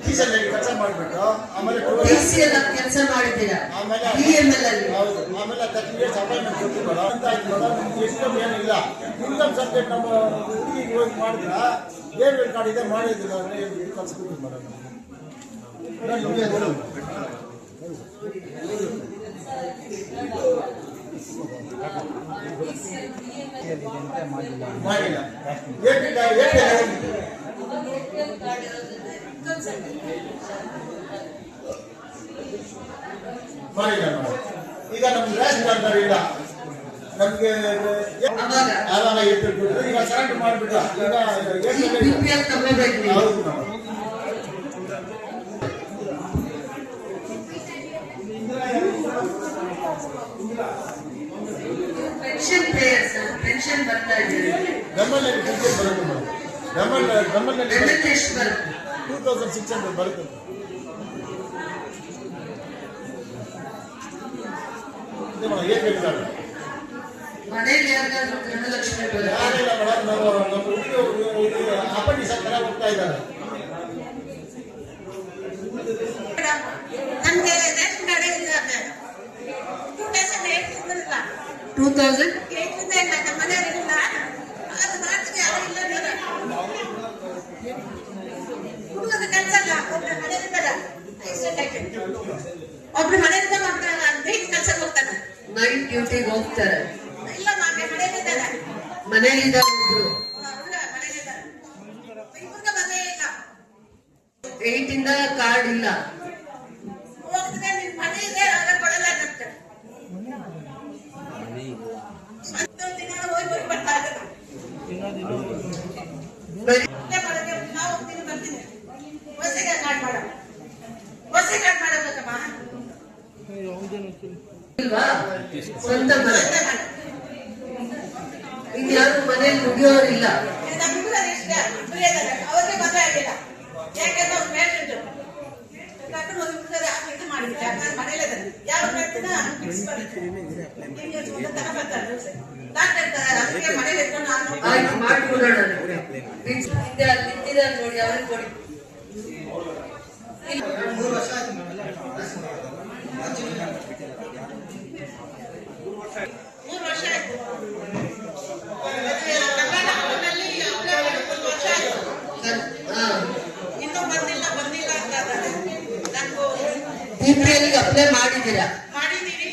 ಕೆಲಸ ಮಾಡ್ಬಿಟ್ಟು ಆಮೇಲೆ ಕೆಲಸ ಮಾಡಿದ್ದೀರಾ ಆಮೇಲೆ ಹೌದು ಆಮೇಲೆ 30 years ಅಪಾಯಿಂಟ್ಮೆಂಟ್ ಕೊಟ್ಟಿದ್ದಾರೆ ಅಂತ ಆಯ್ತು ಮೇಡಮ್. ನಮ್ಗೆ ಎಷ್ಟು ಏನಿಲ್ಲ ಇನ್ಕಮ್ ಸಬ್ಜೆಕ್ಟ್ ನಮ್ಮ ಹುಡುಗಿಗೆ ಹೋಗಿ ಮಾಡಿದ್ರ ಏನ್ ಕಾರ್ಡ್ ಇದೆ ಮಾಡಿದಿಲ್ಲ ಕಲ್ಸ್ಬಿಟ್ಟು ಮೇಡಮ್. ಮಾಡಿಲ್ಲ ಈಗ ನಮ್ಗೆ ರೇಷನ್ ಕಾರ್ಡ್ ಇಲ್ಲ. ನಮ್ಗೆ ಆವಾಗ ಇಟ್ಟಿರ್ಬಿಟ್ರೆ ಈಗ ಸರೆಂಡರ್ ಮಾಡಿಬಿಟ್ಟ. ಈಗ ಹೌದು ಪೆನ್ಷನ್ ಬರ್ತಾ ಇದೆ. ಡಮ್ಮಲ್ಲಿ ಎಷ್ಟು ಬರುತ್ತೆ? 2600 ಬರುತ್ತೆ. ಏನ್ ಬೇಕಾದ್ರೆ ಮನೆಯಲ್ಲಿ ಯಾರಿಗಾದ್ರೂ ಗೃಹಲಕ್ಷ್ಮಿ ಯಾರಿಲ್ಲ ಮೇಡಮ್. ನಾವು ನಮ್ಮ ಹುಡುಗಿ ಅಪ್ಪಣ್ಣಿ ಸಕ್ಕರ ಹೋಗ್ತಾ ಇದ್ದಾರೆ. ನಮ್ಗೆ ರೇಷನ್ ಕಾರ್ಡ್ ಇಲ್ಲ. 2008 ನಮ್ಮ ಮನೆಯವರಿಲ್ಲ. ಅದು ಮಾಡ್ತೀವಿ ಅವರಿಲ್ಲ. ಹುಡುಗದ ಕೆಲಸ ಅಲ್ಲ. ಒಬ್ರು ಮನೆಯಿಂದ ಒಬ್ರು ಮನೆಯಿಂದ ನೈಟ್ ಕೆಲಸಕ್ಕೆ ಹೋಗ್ತಾನೆ. ನೈಟ್ ಡ್ಯೂಟಿಗೆ ಹೋಗ್ತಾರೆ. ಇಲ್ಲ ಮನೆಯಲ್ಲಿದ್ದಾರೆ. ಮನೆಯಿಂದ ಒಬ್ರು ಮನೆಯಲ್ಲಿದ್ದಾರೆ. ಇವ್ರಿಗೆ ಮನೆ ಇಲ್ಲ. 8 ಇಂದ ಕಾರ್ಡ್ ಇಲ್ಲ. ಹೋಗ್ತದೆ ನಿಮ್ ಮನೆ ಇದೆ ಆಗ ಕೊಡಲ್ಲ ಅಂತಾರೆ. ದಿನ ಹೋಗಿ ಬರ್ತಾ ಇದ್ದಾರೆ. ನಾವು ಹೋಗ್ತೀನಿ ಬರ್ತೀನಿ. ಹೊಸಗೆ ಕಾರ್ಡ್ ಮಾಡ ಹೊಸ ಕಾರ್ಡ್ ಮಾಡಬೇಕಮ್ಮ. ಸ್ವಂತ ಮನೆ ಇನ್ಯಾರು ಮನೇಲಿ ದುಡಿಯೋರಿಲ್ಲ. ಅವ್ರಿಗೆ ಮದುವೆ ಆಗಿಲ್ಲ. ಯಾಕಂದ್ರೆ ಅವ್ರು ಪೇಷಂಟ್ ಮನೇಲೆ ಯಾವ ಮಾಡಿಕೊಡೋಣ ನೋಡಿ ಅವ್ರಿಗೆ ಕೊಡಿ. 3 ವರ್ಷ ಆಯ್ತು. 3 ವರ್ಷ ಆಯ್ತು. ಇನ್ನೂ ಬಂದಿಲ್ಲ BPL ಅಪ್ಲೈ ಮಾಡಿದ್ದೀರಾ? ಮಾಡಿದ್ದೀವಿ.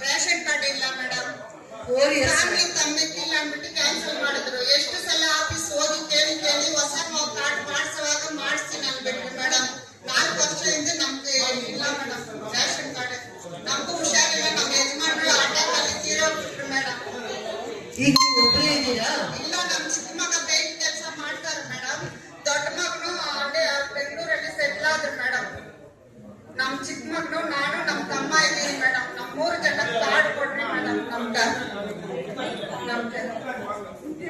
ರೇಷನ್ ಕಾರ್ಡ್ ಇಲ್ಲ ಮೇಡಮ್. ಫ್ಯಾಮಿಲಿ ತಮ್ಮಕ್ಕಿಲ್ಲ ಅಂದ್ಬಿಟ್ಟು ಕ್ಯಾನ್ಸಲ್ ಮಾಡಿದ್ರು. ಎಷ್ಟು ಸಲ ಆಫೀಸ್ ಹೋಗಿ ಕೇಳಿ ಹೊಸ ಕಾರ್ಡ್ ಮಾಡಿಸುವಾಗ ಮಾಡಿಸ್ತೀನಿ ಅನ್ಬಿಟ್ರಿ ಮೇಡಮ್. 4 ವರ್ಷದಿಂದ ನಮ್ಗೆ ಇಲ್ಲ ಮೇಡಮ್ ರೇಷನ್ ಕಾರ್ಡ್. ನಮಗೂ ಹುಷಾರಿಲ್ಲ. ನಮ್ಮ ಯಜಮಾನ್ರು ಅಟ್ಯಾಕ್ ಅಲ್ಲಿ ತೀರೋಗ್ಬಿಟ್ರು ಮೇಡಮ್. ಈಗ ಒಬ್ಬರೇ ಇದ್ದೀರಾ? ಇಲ್ಲ, ನಮ್ಮ ಚಿಕ್ಕ ಮಗ ಪೇಂಟ್ ಕೆಲಸ ಮಾಡ್ತಾರೆ ಮೇಡಮ್. ದೊಡ್ಡ ಮಗನು ಬೆಂಗಳೂರಲ್ಲಿ ಸೆಟ್ಲ್ ಆದ್ರು ಮೇಡಮ್. ನಮ್ಮ ಚಿಕ್ಕ ಮಗನು ನಾನು ನಮ್ಮ ತಮ್ಮ ಇದ್ದೀವಿ ಮೇಡಮ್. ನಮ್ಮ 3 ಜನ ಕಾರ್ಡ್ ಕೊಡ್ರಿ ಮೇಡಮ್.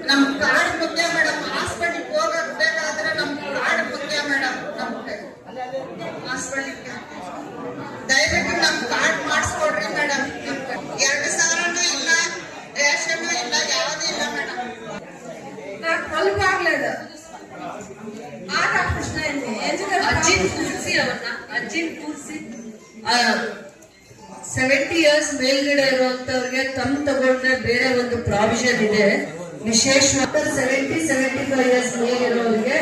ನಮ್ ಕಾರ್ಡ್ ಮುಖ್ಯ ಮೇಡಮ್. ಹಾಸ್ಪಿಟಲ್ಗೆ ಹೋಗಬೇಕಾದ್ರೆ ನಮ್ ಕಾರ್ಡ್ ಮುಖ್ಯ ಮೇಡಮ್. ನಮ್ಗೆ ಹಾಸ್ಪಿಟಲ್ಗೆ ದಯವಿಟ್ಟು ನಮ್ ಕಾರ್ಡ್ ಮಾಡಿಸ್ಕೊಡ್ರಿ ಮೇಡಮ್. 2,000 ಇಲ್ಲ, ರೇಷನ್ ಇಲ್ಲ, ಯಾವುದೂ ಇಲ್ಲ ಮೇಡಮ್. ಸ್ವಲ್ಪ ಆಗ್లేదు ಆಗ ಪ್ರಶ್ನೆ ಅಜ್ಜಿನ ಕೂರಿಸಿ 70 years ಮೇಲ್ಗಡೆ ಇರುವಂತವ್ರಿಗೆ ತಗೊಂಡ್ರೆ ಬೇರೆ ಒಂದು ಪ್ರಾವಿಷನ್ ಇದೆ. ವಿಶೇಷವಾಗಿ 70-75 years ಮೇಲಿರೋರಿಗೆ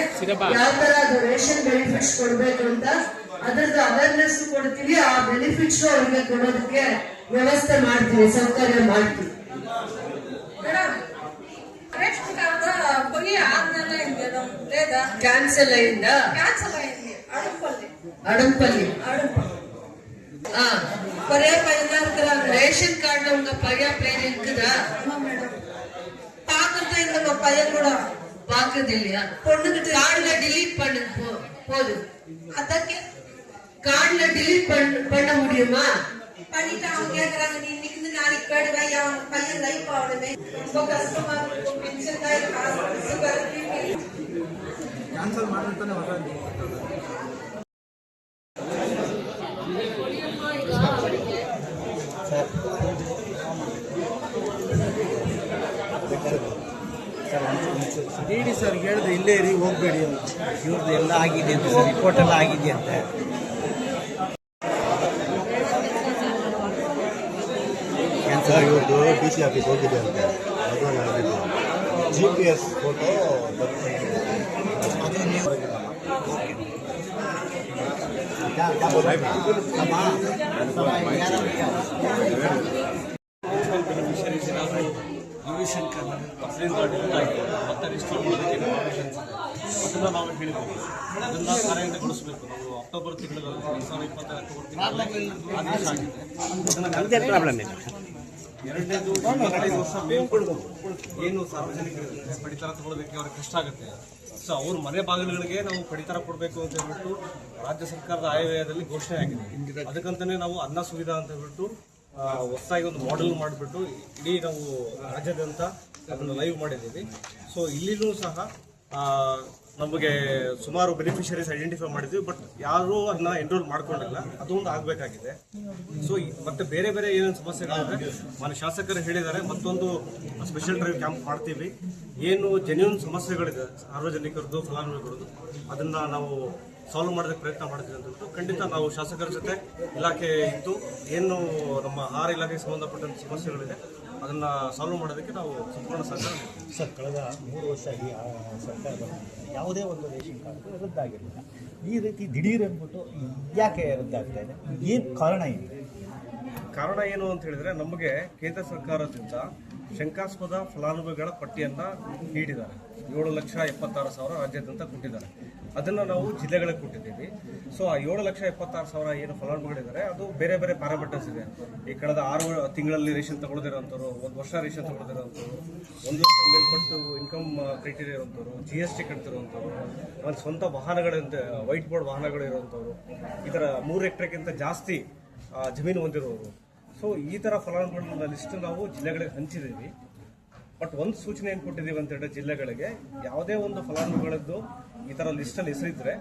ಯಾವ ತರ ಅದು ರೇಷನ್ ಬೆನಿಫಿಟ್ಸ್ ಕೊಡ್ಬೇಕು ಅಂತ ಅದ್ರದ್ದು ಅವೇರ್ನೆಸ್ ಕೊಡ್ತೀವಿ. ಆ ಬೆನಿಫಿಟ್ಸ್ ಅವ್ರಿಗೆ ಕೊಡೋದಕ್ಕೆ ವ್ಯವಸ್ಥೆ ಮಾಡ್ತೀವಿ, ಸೌಕರ್ಯ ಮಾಡ್ತೀವಿ. ಕ್ಯಾನ್ಸಲ್ ಅయింದ అడంపల్లి பழைய பையன் தான் இருக்கிறாங்க. ரேஷன் கார்டுல உங்க பையன் பேர் இருக்குதா? பாக்குறது இல்ல பையன் கூட பாக்குறது இல்லையா? பொண்ணுகிட்ட கார்டுல டிலீட் பண்ணுங்க போதும். அதற்கு கார்டுல டிலீட் பண்ண முடியுமா? பண்ணிட்டு அவங்க கேக்குறாங்க நீ இன்னைக்கு நாளைக்கு கேடுவா அவன் பையன் லைஃப் ஆகணுமே. ரொம்ப கஷ்டமா இருக்கும். பென்ஷன் தான் காசு ಕ್ಯಾನ್ಸಲ್ ಮಾಡಿರ್ತಾನೆ ಹೊರಗೆ ಡಿ ಡಿ ಸರ್ ಹೇಳಿದ್ರೆ ಇಲ್ಲೇ ಇರಿ ಹೋಗಬೇಡಿ ಅಂತ. ಇವ್ರದ್ದು ಎಲ್ಲ ಆಗಿದೆ ಅಂತ ಸರ್, ರಿಪೋರ್ಟ್ ಎಲ್ಲ ಆಗಿದೆ ಅಂತೆ. ಸರ್ ಇವ್ರದ್ದು ಡಿ ಸಿ ಆಫೀಸ್ ಹೋಗಿದೆ ಅಂತೆ, GPS ಫೋಟೋ ರವಿಶಂಕರ್ ಮತ್ತೆ ರಿಜಿಸ್ಟರ್ ಮಾಡೋದಕ್ಕೆ ಇನ್ಫಾರ್ಮೇಷನ್ಸ್ ಇದೆ, ಅದನ್ನು ನಾವು ಹೇಳಿದ್ದೀವಿ. ಅದನ್ನು ಕಾರ್ಯಗತಗೊಳಿಸಬೇಕು. ನಾವು ಅಕ್ಟೋಬರ್ ತಿಂಗಳಲ್ಲಿ 2020 ಅಕ್ಟೋಬರ್ ತಿಂಗಳಲ್ಲಿ ಆದೇಶ ಆಗಿದೆ. ಎರಡನೇದು 25 ವರ್ಷ ಮೇಲ್ಪಟ್ಟು ಏನು ಸಾರ್ವಜನಿಕರಿಗೆ ಪಡಿತರ ತಗೊಳ್ಳೋದಕ್ಕೆ ಅವ್ರಿಗೆ ಕಷ್ಟ ಆಗುತ್ತೆ. ಸೊ ಅವ್ರ ಮನೆ ಬಾಗಿಲುಗಳಿಗೆ ನಾವು ಪಡಿತರ ಕೊಡಬೇಕು ಅಂತ ಹೇಳ್ಬಿಟ್ಟು ರಾಜ್ಯ ಸರ್ಕಾರದ ಆಯವ್ಯಯದಲ್ಲಿ ಘೋಷಣೆ ಆಗಿದೆ. ಅದಕ್ಕಂತಾನೆ ನಾವು ಅನ್ನ ಸುವಿಧಾ ಅಂತ ಹೇಳ್ಬಿಟ್ಟು ಹೊಸದಾಗಿ ಒಂದು ಮಾಡೆಲ್ ಮಾಡಿಬಿಟ್ಟು ಇಡೀ ನಾವು ರಾಜ್ಯಾದ್ಯಂತ ಅದನ್ನು ಲೈವ್ ಮಾಡಿದ್ದೀವಿ. ಸೊ ಇಲ್ಲಿನೂ ಸಹ ನಮಗೆ ಸುಮಾರು ಬೆನಿಫಿಷರೀಸ್ ಐಡೆಂಟಿಫೈ ಮಾಡಿದ್ವಿ, ಬಟ್ ಯಾರೂ ಅದನ್ನ ಎನ್ರೋಲ್ ಮಾಡ್ಕೊಂಡಿಲ್ಲ. ಅದೊಂದು ಆಗಬೇಕಾಗಿದೆ. ಸೊ ಮತ್ತೆ ಬೇರೆ ಬೇರೆ ಏನೇನು ಸಮಸ್ಯೆಗಳಿದೆ ಮಾನ್ಯ ಶಾಸಕರು ಹೇಳಿದ್ದಾರೆ, ಮತ್ತೊಂದು ಸ್ಪೆಷಲ್ ಡ್ರೈವ್ ಕ್ಯಾಂಪ್ ಮಾಡ್ತೀವಿ. ಏನು ಜೆನ್ಯೂನ್ ಸಮಸ್ಯೆಗಳಿದೆ ಸಾರ್ವಜನಿಕರದ್ದು ಫಲಾನುಭವಿಗಳದ್ದು ಅದನ್ನು ನಾವು ಸಾಲ್ವ್ ಮಾಡೋದಕ್ಕೆ ಪ್ರಯತ್ನ ಮಾಡ್ತೀವಿ ಅಂತ ಹೇಳ್ಬಿಟ್ಟು ಖಂಡಿತ ನಾವು ಶಾಸಕರ ಜೊತೆ ಇಲಾಖೆ ಇದ್ದು ಏನು ನಮ್ಮ ಆಹಾರ ಇಲಾಖೆಗೆ ಸಂಬಂಧಪಟ್ಟಂಥ ಸಮಸ್ಯೆಗಳಿದೆ ಅದನ್ನು ಸಾಲ್ವ್ ಮಾಡೋದಕ್ಕೆ ನಾವು ಸಂಪೂರ್ಣ ಸಹಕಾರ ನೀಡ್ತೀವಿ. ಸರ್, ಕಳೆದ 3 ವರ್ಷ ಆಗಿ ಸರ್ಕಾರ ಯಾವುದೇ ಒಂದು ರೇಷನ್ ಕಾರ್ಡ್ ರದ್ದಾಗಿರಲಿಲ್ಲ. ಈ ರೀತಿ ದಿಢೀರ್ ಅಂದ್ಬಿಟ್ಟು ಯಾಕೆ ರದ್ದಾಗ್ತಾ ಇದೆ? ಏನು ಕಾರಣ ಇದೆ? ಕಾರಣ ಏನು ಅಂತ ಹೇಳಿದ್ರೆ, ನಮಗೆ ಕೇಂದ್ರ ಸರ್ಕಾರದಿಂದ ಶಂಕಾಸ್ಪದ ಫಲಾನುಭವಿಗಳ ಪಟ್ಟಿಯನ್ನು ನೀಡಿದ್ದಾರೆ. 7,76,000 ರಾಜ್ಯಾದ್ಯಂತ ಕೊಟ್ಟಿದ್ದಾರೆ. ಅದನ್ನು ನಾವು ಜಿಲ್ಲೆಗಳಿಗೆ ಕೊಟ್ಟಿದ್ದೀವಿ. ಸೊ ಆ 7,76,000 ಏನು ಫಲಾನುಭವಿಗಳಿದ್ದಾರೆ ಅದು ಬೇರೆ ಬೇರೆ ಪ್ಯಾರಾಮೀಟರ್ಸ್ ಇದೆ. ಈ ಕಳೆದ 6 ತಿಂಗಳಲ್ಲಿ ರೇಷನ್ ತಗೊಳ್ದಿರೋಂಥವ್ರು, 1 ವರ್ಷ ರೇಷನ್ ತಗೊಳ್ದಿರೋಂಥವ್ರು, 1 ವರ್ಷ ಮೇಲ್ಪಟ್ಟು ಇನ್ಕಮ್ ಕ್ರೈಟೀರಿಯಾ ಇರೋಂಥವ್ರು, GST ಕಟ್ತಿರೋಂಥವ್ರು, ಒಂದು ಸ್ವಂತ ವಾಹನಗಳಿಂದ ವೈಟ್ ಬೋರ್ಡ್ ವಾಹನಗಳು ಇರೋಂಥವ್ರು, ಈ ಥರ 3 ಹೆಕ್ಟೇರ್ಗಿಂತ ಜಾಸ್ತಿ ಜಮೀನು ಹೊಂದಿರೋರು. ಸೊ ಈ ಥರ ಫಲಾನುಭವಿಗಳ ಲಿಸ್ಟ್ ನಾವು ಜಿಲ್ಲೆಗಳಿಗೆ ಹಂಚಿದ್ದೀವಿ. ಬಟ್ ಒಂದು ಸೂಚನೆ ಏನು ಕೊಟ್ಟಿದ್ದೀವಿ ಅಂತ ಹೇಳಿದ್ರೆ, ಜಿಲ್ಲೆಗಳಿಗೆ ಯಾವುದೇ ಒಂದು ಫಲಾನುಭವಿಗಳದ್ದು ಈ ಥರ ಲಿಸ್ಟಲ್ಲಿ ಹೆಸರಿದ್ರೆ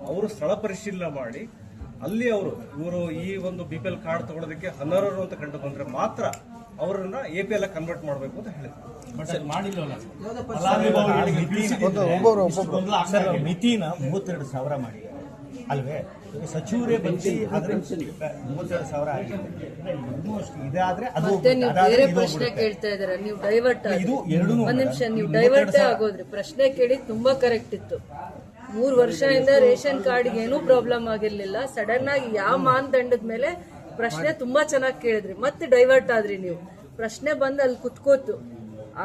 ಅವರು ಸ್ಥಳ ಪರಿಶೀಲನೆ ಮಾಡಿ ಅಲ್ಲಿ ಇವರು ಈ ಒಂದು BPL ಕಾರ್ಡ್ ತಗೊಳ್ಳೋದಕ್ಕೆ ಅನರ್ಹರು ಅಂತ ಕಂಡು ಬಂದರೆ ಮಾತ್ರ ಅವರನ್ನ APL ಕನ್ವರ್ಟ್ ಮಾಡಬೇಕು ಅಂತ ಹೇಳಿದ್ರು. ಮಿತಿನ 32,000 ಮಾಡಿದ್ದಾರೆ ಅಲ್ವೇ? ಸಚಿವರೇ ಬಂದು ಆದ್ರೆ 32,000 ಆಗಿದೆ. ಇದಾದ್ರೆ ಅದು ಮತ್ತೆ ನೀವು ಬೇರೆ ಪ್ರಶ್ನೆ ಕೇಳ್ತಾ ಇದಾರೆ, ನೀವು ಡೈವರ್ಟ್ ಒಂದ್ ನಿಮಿಷ, ನೀವು ಡೈವರ್ಟೇ ಆಗೋದ್ರಿ. ಪ್ರಶ್ನೆ ಕೇಳಿ ತುಂಬಾ ಕರೆಕ್ಟ್ ಇತ್ತು. 3 ವರ್ಷದಿಂದ ರೇಷನ್ ಕಾರ್ಡ್ಗೆ ಏನೂ ಪ್ರಾಬ್ಲಮ್ ಆಗಿರ್ಲಿಲ್ಲ. ಸಡನ್ ಆಗಿ ಯಾವ ಮಾನದಂಡದ ಮೇಲೆ ಪ್ರಶ್ನೆ ತುಂಬಾ ಚೆನ್ನಾಗಿ ಕೇಳಿದ್ರಿ, ಮತ್ತೆ ಡೈವರ್ಟ್ ಆದ್ರಿ ನೀವು. ಪ್ರಶ್ನೆ ಬಂದು ಅಲ್ಲಿ ಕುತ್ಕೋತು.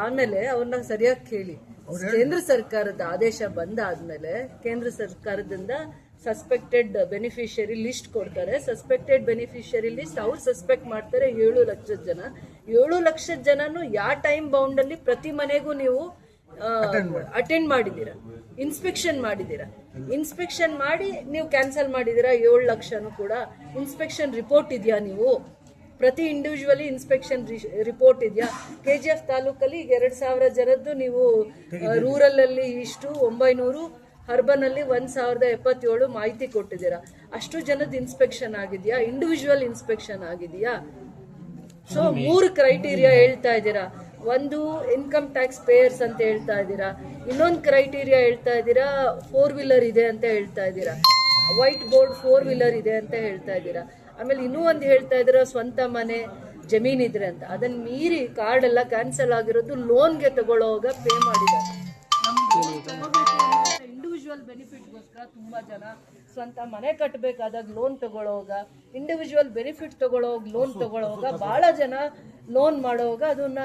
ಆಮೇಲೆ ಅವ್ರನ್ನ ಸರಿಯಾಗಿ ಕೇಳಿ. ಕೇಂದ್ರ ಸರ್ಕಾರದ ಆದೇಶ ಬಂದಾದ್ಮೇಲೆ ಕೇಂದ್ರ ಸರ್ಕಾರದಿಂದ ಸಸ್ಪೆಕ್ಟೆಡ್ ಬೆನಿಫಿಷಿಯರಿ ಲಿಸ್ಟ್ ಕೊಡ್ತಾರೆ. ಸಸ್ಪೆಕ್ಟೆಡ್ ಬೆನಿಫಿಷಿಯರಿ ಲಿಸ್ಟ್ ಅವ್ರು ಸಸ್ಪೆಕ್ಟ್ ಮಾಡ್ತಾರೆ 7 ಲಕ್ಷದ ಜನ. 7 ಲಕ್ಷದ ಜನನು ಯಾವ ಟೈಮ್ ಬೌಂಡ್ ಅಲ್ಲಿ ಪ್ರತಿ ಮನೆಗೂ ನೀವು ಅಟೆಂಡ್ ಮಾಡಿದ್ದೀರಾ, ಇನ್ಸ್ಪೆಕ್ಷನ್ ಮಾಡಿದ್ದೀರಾ. ಇನ್ಸ್ಪೆಕ್ಷನ್ ಮಾಡಿ ನೀವು ಕ್ಯಾನ್ಸಲ್ ಮಾಡಿದ್ದೀರಾ 7 ಲಕ್ಷನೂ ಕೂಡ. ಇನ್ಸ್ಪೆಕ್ಷನ್ ರಿಪೋರ್ಟ್ ಇದೆಯಾ? ನೀವು ಪ್ರತಿ ಇಂಡಿವಿಜುವಲಿ ಇನ್ಸ್ಪೆಕ್ಷನ್ ರಿಪೋರ್ಟ್ ಇದೆಯಾ? KGF ತಾಲೂಕಲ್ಲಿ 2,000 ಜನದ್ದು ನೀವು ರೂರಲ್ ಅಲ್ಲಿ ಇಷ್ಟು 900, ಅರ್ಬನ್ ಅಲ್ಲಿ 1,077 ಮಾಹಿತಿ ಕೊಟ್ಟಿದ್ದೀರಾ. ಅಷ್ಟು ಜನದ ಇನ್ಸ್ಪೆಕ್ಷನ್ ಆಗಿದೆಯಾ? ಇಂಡಿವಿಜುವಲ್ ಇನ್ಸ್ಪೆಕ್ಷನ್ ಆಗಿದೆಯಾ? ಸೊ 3 ಕ್ರೈಟೀರಿಯಾ ಹೇಳ್ತಾ ಇದ್ದೀರಾ. ಒಂದು ಇನ್ಕಮ್ ಟ್ಯಾಕ್ಸ್ ಪೇಯರ್ಸ್ ಅಂತ ಹೇಳ್ತಾ ಇದ್ದೀರಾ, ಇನ್ನೊಂದು ಕ್ರೈಟೀರಿಯಾ ಹೇಳ್ತಾ ಇದ್ದೀರಾ 4 ವೀಲರ್ ಇದೆ ಅಂತ ಹೇಳ್ತಾ ಇದ್ದೀರಾ, ವೈಟ್ ಬೋರ್ಡ್ 4 ವೀಲರ್ ಇದೆ ಅಂತ ಹೇಳ್ತಾ ಇದ್ದೀರಾ. ಆಮೇಲೆ ಇನ್ನೂ ಒಂದು ಹೇಳ್ತಾ ಇದ್ದೀರಾ ಸ್ವಂತ ಮನೆ ಜಮೀನಿದ್ರೆ ಅಂತ. ಅದನ್ನ ಮೀರಿ ಕಾರ್ಡ್ ಎಲ್ಲ ಕ್ಯಾನ್ಸಲ್ ಆಗಿರೋದು ಲೋನ್ಗೆ ತಗೊಳ್ಳೋವಾಗ ಪೇ ಮಾಡಿದ್ದಾರೆ. ಇಂಡಿವಿಜುವಲ್ ಬೆನಿಫಿಟ್ಗೋಸ್ಕರ ತುಂಬಾ ಜನ ಸ್ವಂತ ಮನೆ ಕಟ್ಟಬೇಕಾದಾಗ ಲೋನ್ ತಗೊಳ್ಳೋವಾಗ, ಇಂಡಿವಿಜುವಲ್ ಬೆನಿಫಿಟ್ ತಗೊಳ್ಳೋವಾಗ, ಲೋನ್ ತಗೊಳ್ಳೋವಾಗ ಬಹಳ ಜನ ಲೋನ್ ಮಾಡೋವಾಗ ಅದನ್ನ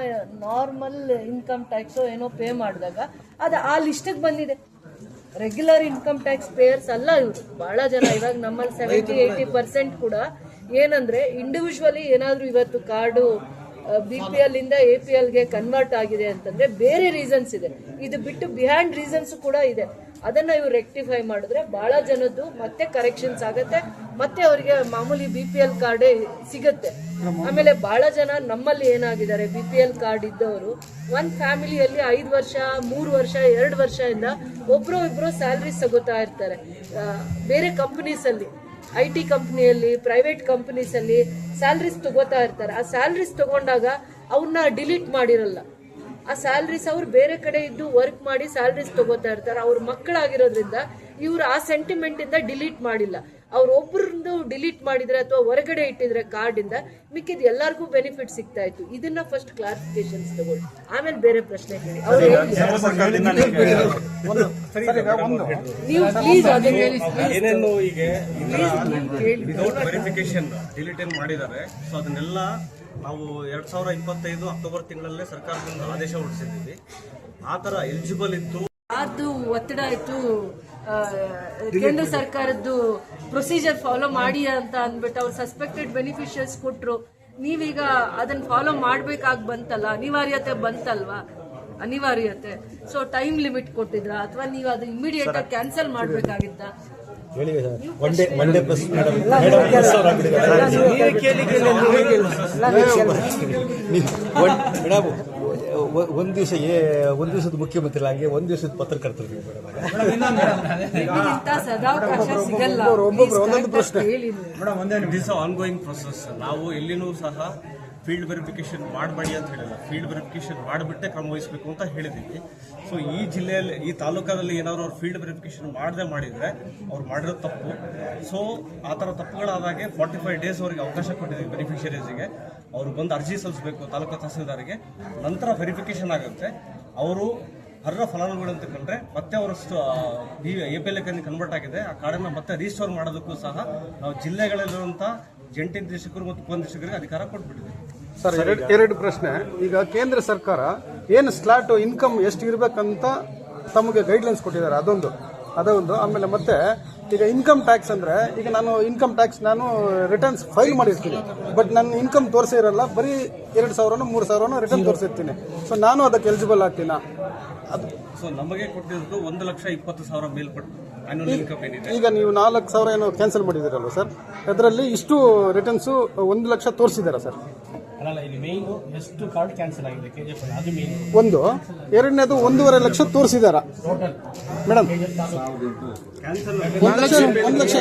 ನಾರ್ಮಲ್ ಇನ್ಕಮ್ ಟ್ಯಾಕ್ಸ್ ಏನೋ ಪೇ ಮಾಡಿದಾಗ ಅದು ಆ ಲಿಸ್ಟಿಗೆ ಬಂದಿದೆ. ರೆಗ್ಯುಲರ್ ಇನ್ಕಮ್ ಟ್ಯಾಕ್ಸ್ ಪೇಯರ್ಸ್ ಅಲ್ಲ ಇವರು. ಬಹಳ ಜನ ಇವಾಗ ನಮ್ಮಲ್ಲಿ 70-80% ಕೂಡ ಏನಂದ್ರೆ ಇಂಡಿವಿಜುವಲಿ ಏನಾದ್ರೂ ಇವತ್ತು ಕಾರ್ಡು BPL ಇಂದ APL ಗೆ ಕನ್ವರ್ಟ್ ಆಗಿದೆ ಅಂತಂದ್ರೆ ಬೇರೆ ರೀಸನ್ಸ್ ಇದೆ. ಇದು ಬಿಟ್ಟು ಬಿಹೈಂಡ್ ರೀಸನ್ಸ್ ಕೂಡ ಇದೆ. ಅದನ್ನ ಇವ್ರು ರೆಕ್ಟಿಫೈ ಮಾಡಿದ್ರೆ ಬಹಳ ಜನದ್ದು ಮತ್ತೆ ಕರೆಕ್ಷನ್ಸ್ ಆಗತ್ತೆ, ಮತ್ತೆ ಅವರಿಗೆ ಮಾಮೂಲಿ BPL ಕಾರ್ಡೇ ಸಿಗತ್ತೆ. ಆಮೇಲೆ ಬಹಳ ಜನ ನಮ್ಮಲ್ಲಿ ಏನಾಗಿದ್ದಾರೆ, BPL ಕಾರ್ಡ್ ಇದ್ದವರು ಒಂದ್ ಫ್ಯಾಮಿಲಿಯಲ್ಲಿ 5 ವರ್ಷ 3 ವರ್ಷ 2 ವರ್ಷದಿಂದ ಒಬ್ರು ಇಬ್ರು ಸ್ಯಾಲರೀಸ್ ತಗೋತಾ ಇರ್ತಾರೆ. ಬೇರೆ ಕಂಪನೀಸ್ ಅಲ್ಲಿ, IT ಕಂಪ್ನಿಯಲ್ಲಿ, ಪ್ರೈವೇಟ್ ಕಂಪನೀಸ್ ಅಲ್ಲಿ ಸ್ಯಾಲರೀಸ್ ತಗೋತಾ ಇರ್ತಾರೆ. ಆ ಸ್ಯಾಲರೀಸ್ ತಗೊಂಡಾಗ ಅವನ್ನ ಡಿಲೀಟ್ ಮಾಡಿರಲ್ಲ. ಆ ಸ್ಯಾಲ್ರೀಸ್ ಅವ್ರು ಬೇರೆ ಕಡೆ ಇದ್ದು ವರ್ಕ್ ಮಾಡಿ ಸ್ಯಾಲ್ರೀಸ್ ತಗೋತಾ ಇರ್ತಾರೆ. ಅವ್ರ ಮಕ್ಕಳಾಗಿರೋದ್ರಿಂದ ಇವ್ರು ಆ ಸೆಂಟಿಮೆಂಟ್ ಇಂದ ಡಿಲೀಟ್ ಮಾಡಿಲ್ಲ. ಅವ್ರೊಬ್ರದ್ದು ಡಿಲೀಟ್ ಮಾಡಿದ್ರೆ ಅಥವಾ ಹೊರಗಡೆ ಇಟ್ಟಿದ್ರೆ ಕಾರ್ಡ್ ಇಂದ ಮಿಕ್ಕಿದ ಎಲ್ಲರಿಗೂ ಬೆನಿಫಿಟ್ ಸಿಗ್ತಾ ಇತ್ತು. ಇದನ್ನ ಫಸ್ಟ್ ಕ್ಲಾರಿಫಿಕೇಶನ್ಸ್ ತಗೊಳ್ಳಿ, ಆಮೇಲೆ ಬೇರೆ ಪ್ರಶ್ನೆ ಕೇಳಿ. ನೀವು ಪ್ಲೀಸ್ ಅದನ್ನ ಹೇಳಿ. ಏನೇನು ಈಗ ವಿದೌಟ್ ವೆರಿಫಿಕೇಶನ್ ಡಿಲೀಟ್ ಏನ್ ಮಾಡಿದ್ದಾರೆ, ಸೊ ಅದನ್ನೆಲ್ಲ ನಾವು 2025 ಅಕ್ಟೋಬರ್ ತಿಂಗಳಲ್ಲೇ ಸರ್ಕಾರದಿಂದ ಆದೇಶ ಹೊರಡಿಸಿದ್ದೀವಿ. ಆ ತರ ಎಲಿಜಿಬಲ್ ಇತ್ತು, ಅದು ಒತ್ತಡ ಇತ್ತು, ಕೇಂದ್ರ ಸರ್ಕಾರದ್ದು ಪ್ರೊಸೀಜರ್ ಫಾಲೋ ಮಾಡಿ ಅಂತ ಅಂದ್ಬಿಟ್ಟು ಅವ್ರು ಸಸ್ಪೆಕ್ಟೆಡ್ ಬೆನಿಫಿಷಿಯರ್ಸ್ ಕೊಟ್ರು. ನೀವೀಗ ಅದನ್ನ ಫಾಲೋ ಮಾಡ್ಬೇಕಾಗಿ ಬಂತಲ್ಲ, ಅನಿವಾರ್ಯತೆ ಬಂತಲ್ವಾ, ಅನಿವಾರ್ಯತೆ. ಸೊ ಟೈಮ್ ಲಿಮಿಟ್ ಕೊಟ್ಟಿದ್ರ ಅಥವಾ ನೀವು ಅದು ಇಮಿಡಿಯೇಟ್ ಆಗಿ ಕ್ಯಾನ್ಸಲ್ ಮಾಡ್ಬೇಕಾಗಿತ್ತ? ಹೇಳಿ ಒನ್ ಡೇ ಪ್ಲಸ್ ಮೇಡಮ್ ಒಂದು ದಿವಸದ ಮುಖ್ಯಮಂತ್ರಿ ಹಂಗೆ ಒಂದು ದಿವಸದ ಪತ್ರಕರ್ತರು ನೀವು ಇಂಥ ಸದಾವಕಾಶ ಸಿಗಲ್ಲ. ಹೇಳಿ ಇಟ್ ಈಸ್ ಆನ್ಗೋಯಿಂಗ್ ಪ್ರೊಸೆಸ್. ನಾವು ಎಲ್ಲಿನೂ ಸಹ ಫೀಲ್ಡ್ ವೆರಿಫಿಕೇಶನ್ ಮಾಡಬೇಡಿ ಅಂತ ಹೇಳಿಲ್ಲ, ಫೀಲ್ಡ್ ವೆರಿಫಿಕೇಶನ್ ಮಾಡಿಬಿಟ್ಟೆ ಕ್ರಮ ವಹಿಸಬೇಕು ಅಂತ ಹೇಳಿದ್ದೀವಿ. ಸೊ ಈ ಜಿಲ್ಲೆಯಲ್ಲಿ, ಈ ತಾಲೂಕಲ್ಲಿ ಏನಾದ್ರು ಅವ್ರು ಫೀಲ್ಡ್ ವೆರಿಫಿಕೇಶನ್ ಮಾಡದೆ ಮಾಡಿದರೆ ಅವ್ರು ಮಾಡಿರೋ ತಪ್ಪು. ಸೊ ಆ ಥರ ತಪ್ಪುಗಳಾದಾಗೆ 45 ಡೇಸ್ ಅವರಿಗೆ ಅವಕಾಶ ಕೊಟ್ಟಿದ್ದೀವಿ ಬೆನಿಫಿಷರೀಸ್ಗೆ. ಅವರು ಬಂದು ಅರ್ಜಿ ಸಲ್ಲಿಸಬೇಕು ತಾಲೂಕು ತಹಸೀಲ್ದಾರ್ಗೆ, ನಂತರ ವೆರಿಫಿಕೇಶನ್ ಆಗುತ್ತೆ. ಅವರು ಅರ್ಹ ಫಲಾನುಭವಿಗಳು ಅಂತ ಕಂಡ್ರೆ ಮತ್ತೆ ಅವರು APL ಕನ್ವರ್ಟ್ ಆಗಿದೆ, ಆ ಕಾರ್ಡನ್ನು ಮತ್ತೆ ರೀಸ್ಟೋರ್ ಮಾಡೋದಕ್ಕೂ ಸಹ ನಾವು ಜಿಲ್ಲೆಗಳಲ್ಲಿರುವಂಥ ಜಂಟಿ ನಿರ್ದೇಶಕರು ಮತ್ತು ಉಪನಿರ್ದೇಶಕರಿಗೆ ಅಧಿಕಾರ ಕೊಟ್ಬಿಟ್ಟಿದೆ. ಸರ್, ಎರಡು ಪ್ರಶ್ನೆ. ಈಗ ಕೇಂದ್ರ ಸರ್ಕಾರ ಏನು ಸ್ಲಾಟ್ ಇನ್ಕಮ್ ಎಷ್ಟು ಇರಬೇಕಂತ ತಮಗೆ ಗೈಡ್ಲೈನ್ಸ್ ಕೊಟ್ಟಿದ್ದಾರೆ, ಅದೊಂದು. ಆಮೇಲೆ ಮತ್ತೆ ಈಗ ಇನ್ಕಮ್ ಟ್ಯಾಕ್ಸ್ ಅಂದ್ರೆ, ಈಗ ನಾನು ಇನ್ಕಮ್ ಟ್ಯಾಕ್ಸ್ ನಾನು ರಿಟರ್ನ್ಸ್ ಫೈಲ್ ಮಾಡಿರ್ತೀನಿ, ಬಟ್ ನನ್ನ ಇನ್ಕಮ್ ತೋರಿಸಿರಲ್ಲ, ಬರೀ 2,000 3,000 ರಿಟರ್ನ್ ತೋರಿಸಿರ್ತೀನಿ. ಸೊ ನಾನು ಅದಕ್ಕೆ ಎಲಿಜಿಬಲ್ ಆಗ್ತೀನ? ಅದು ಸೊ ನಮಗೆ ಕೊಟ್ಟಿದ್ದು 1,20,000 ಮೇಲ್ಪಟ್ಟು ಆನ್ಯುವಲ್ ಇನ್ಕಮ್ ಏನಿದೆ. ಈಗ ನೀವು 4,000 ಏನೋ ಕ್ಯಾನ್ಸಲ್ ಮಾಡಿದಿರಲ್ವ ಸರ್, ಅದರಲ್ಲಿ ಇಷ್ಟು ರಿಟರ್ನ್ಸು 1 ಲಕ್ಷ ತೋರಿಸಿದಾರ ಸರ್? ಒಂದು. ಎರಡನೇದು 1.5 ಲಕ್ಷ ತೋರಿಸಿದಾರ ಮೇಡಮ್? 1 ಲಕ್ಷ